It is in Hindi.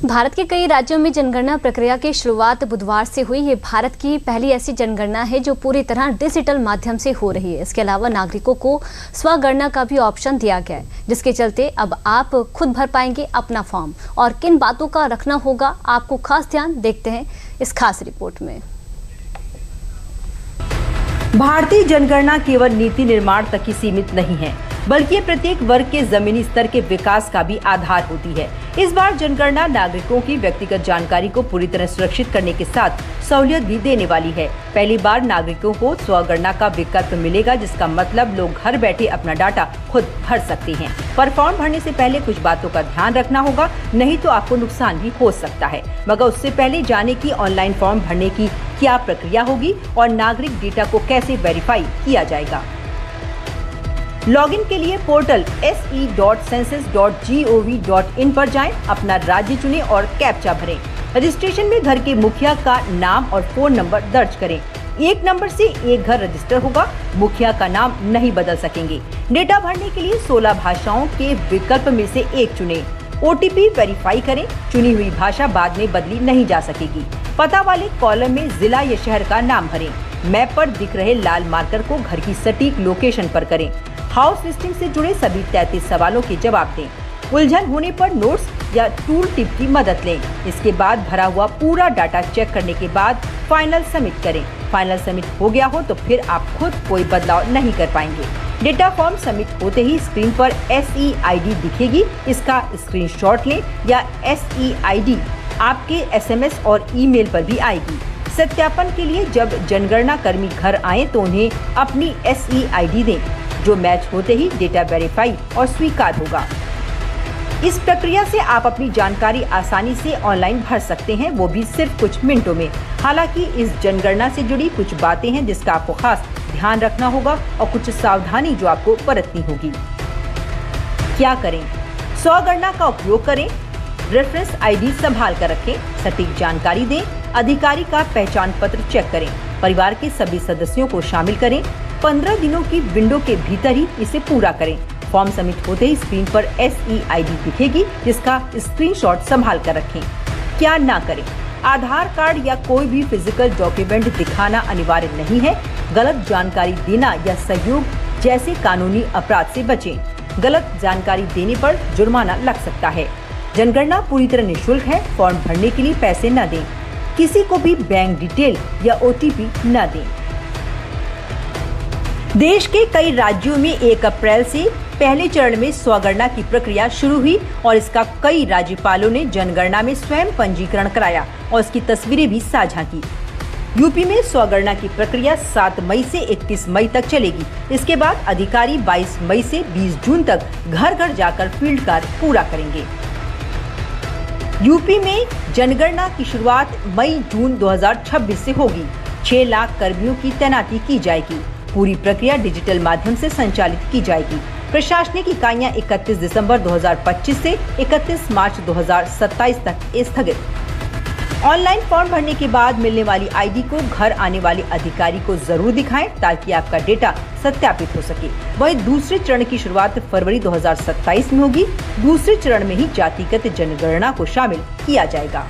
भारत के कई राज्यों में जनगणना प्रक्रिया की शुरुआत बुधवार से हुई। ये भारत की पहली ऐसी जनगणना है जो पूरी तरह डिजिटल माध्यम से हो रही है। इसके अलावा नागरिकों को स्वगणना का भी ऑप्शन दिया गया है, जिसके चलते अब आप खुद भर पाएंगे अपना फॉर्म। और किन बातों का रखना होगा आपको खास ध्यान, देखते हैं इस खास रिपोर्ट में। भारतीय जनगणना केवल नीति निर्माण तक ही सीमित नहीं है, बल्कि प्रत्येक वर्ग के जमीनी स्तर के विकास का भी आधार होती है। इस बार जनगणना नागरिकों की व्यक्तिगत जानकारी को पूरी तरह सुरक्षित करने के साथ सहूलियत भी देने वाली है। पहली बार नागरिकों को स्वगणना का विकल्प मिलेगा, जिसका मतलब लोग घर बैठे अपना डाटा खुद भर सकते हैं। पर फॉर्म भरने से पहले कुछ बातों का ध्यान रखना होगा, नहीं तो आपको नुकसान भी हो सकता है। मगर उससे पहले जाने की ऑनलाइन फॉर्म भरने की क्या प्रक्रिया होगी और नागरिक डेटा को कैसे वेरीफाई किया जाएगा। लॉगिन के लिए पोर्टल se.census.gov.in पर जाएं, अपना राज्य चुनें और कैप्चा भरें। रजिस्ट्रेशन में घर के मुखिया का नाम और फोन नंबर दर्ज करें। एक नंबर से एक घर रजिस्टर होगा, मुखिया का नाम नहीं बदल सकेंगे। डेटा भरने के लिए 16 भाषाओं के विकल्प में से एक चुनें। OTP वेरीफाई करें, चुनी हुई भाषा बाद में बदली नहीं जा सकेगी। पता वाले कॉलम में जिला या शहर का नाम भरें। मैप पर दिख रहे लाल मार्कर को घर की सटीक लोकेशन पर करें। हाउस लिस्टिंग से जुड़े सभी 33 सवालों के जवाब दें। उलझन होने पर नोट्स या टूल टिप की मदद लें। इसके बाद भरा हुआ पूरा डाटा चेक करने के बाद फाइनल सबमिट करें। फाइनल सबमिट हो गया हो तो फिर आप खुद कोई बदलाव नहीं कर पाएंगे। डेटा फॉर्म सबमिट होते ही स्क्रीन पर SEID दिखेगी, इसका स्क्रीनशॉट लें या SEID आपके SMS और ईमेल पर भी आएगी। सत्यापन के लिए जब जनगणना कर्मी घर आए तो उन्हें अपनी SEID दें, जो मैच होते ही डेटा वेरीफाई और स्वीकार होगा। इस प्रक्रिया से आप अपनी जानकारी आसानी से ऑनलाइन भर सकते हैं, वो भी सिर्फ कुछ मिनटों में। हालांकि इस जनगणना से जुड़ी कुछ बातें हैं जिसका आपको खास ध्यान रखना होगा और कुछ सावधानी जो आपको बरतनी होगी। क्या करें? स्वगणना का उपयोग करें, रेफरेंस ID संभाल कर रखें, सटीक जानकारी दें, अधिकारी का पहचान पत्र चेक करें, परिवार के सभी सदस्यों को शामिल करें। 15 दिनों की विंडो के भीतर ही इसे पूरा करें। फॉर्म सबमिट होते ही स्क्रीन पर SEID दिखेगी, जिसका स्क्रीनशॉट संभाल कर रखें। क्या ना करें? आधार कार्ड या कोई भी फिजिकल डॉक्यूमेंट दिखाना अनिवार्य नहीं है। गलत जानकारी देना या सहयोग जैसे कानूनी अपराध से बचें। गलत जानकारी देने पर जुर्माना लग सकता है। जनगणना पूरी तरह निःशुल्क है। फॉर्म भरने के लिए पैसे न दें। किसी को भी बैंक डिटेल या OTP न दें। देश के कई राज्यों में 1 अप्रैल से पहले चरण में स्वगणना की प्रक्रिया शुरू हुई और इसका कई राज्यपालों ने जनगणना में स्वयं पंजीकरण कराया और इसकी तस्वीरें भी साझा की। यूपी में स्वगणना की प्रक्रिया 7 मई से 31 मई तक चलेगी। इसके बाद अधिकारी 22 मई से 20 जून तक घर घर जाकर फील्ड कार्य पूरा करेंगे। यूपी में जनगणना की शुरुआत मई-जून 2026 से होगी। 6 लाख कर्मियों की तैनाती की जाएगी। पूरी प्रक्रिया डिजिटल माध्यम से संचालित की जाएगी। प्रशासनिक इकाइयां 31 दिसंबर 2025 से 31 मार्च 2027 तक स्थगित। ऑनलाइन फॉर्म भरने के बाद मिलने वाली ID को घर आने वाले अधिकारी को जरूर दिखाएं, ताकि आपका डेटा सत्यापित हो सके। वहीं दूसरे चरण की शुरुआत फरवरी 2027 में होगी। दूसरे चरण में ही जातिगत जनगणना को शामिल किया जाएगा।